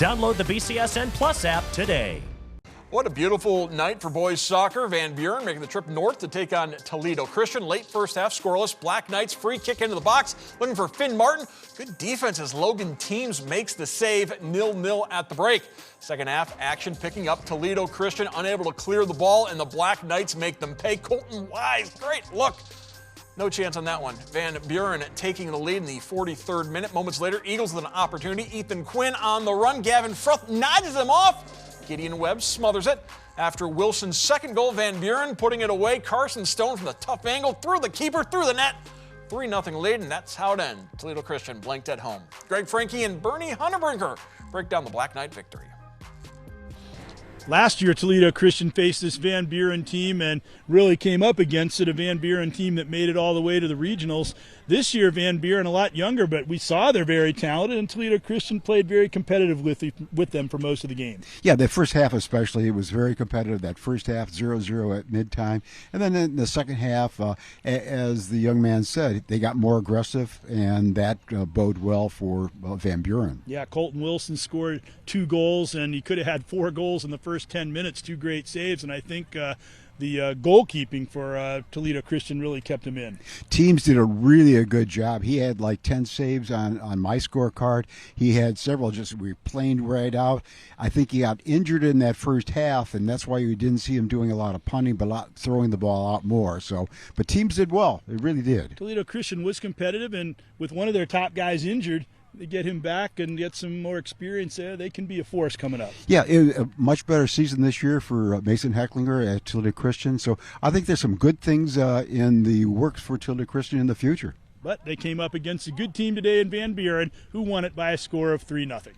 Download the BCSN Plus app today. What a beautiful night for boys soccer. Van Buren making the trip north to take on Toledo Christian. Late first half scoreless. Black Knights free kick into the box. Looking for Finn Martin. Good defense as Logan Teams makes the save. 0-0 at the break. Second half action picking up. Toledo Christian unable to clear the ball, and the Black Knights make them pay. Colton Wise, great look. No chance on that one. Van Buren taking the lead in the 43rd minute. Moments later, Eagles with an opportunity. Ethan Quinn on the run. Gavin Fruth nudges him off. Gideon Webb smothers it. After Wilson's second goal, Van Buren putting it away. Carson Stone from the tough angle, through the keeper, through the net. 3-0 lead, and that's how it ends. Toledo Christian blanked at home. Greg Franke and Bernie Hunterbrinker break down the Black Knight victory. Last year, Toledo Christian faced this Van Buren team and really came up against it, a Van Buren team that made it all the way to the regionals. This year, Van Buren a lot younger, but we saw they're very talented, and Toledo Christian played very competitive with them for most of the game. Yeah, the first half especially, it was very competitive. That first half, 0-0 at midtime. And then in the second half, as the young man said, they got more aggressive, and that bode well for Van Buren. Yeah, Colton Wilson scored 2 goals, and he could have had 4 goals in the first 10 minutes, 2 great saves, and I think the goalkeeping for Toledo Christian really kept him in. Teams did a good job. He had like 10 saves on my scorecard. He had several just planed right out. I think he got injured in that first half, and that's why you didn't see him doing a lot of punting, but throwing the ball out more. But teams did well. They really did. Toledo Christian was competitive, and with one of their top guys injured, they get him back and get some more experience there. They can be a force coming up. Yeah, a much better season this year for Mason Hecklinger at Toledo Christian. So I think there's some good things in the works for Toledo Christian in the future. But they came up against a good team today in Van Buren, who won it by a score of 3-0.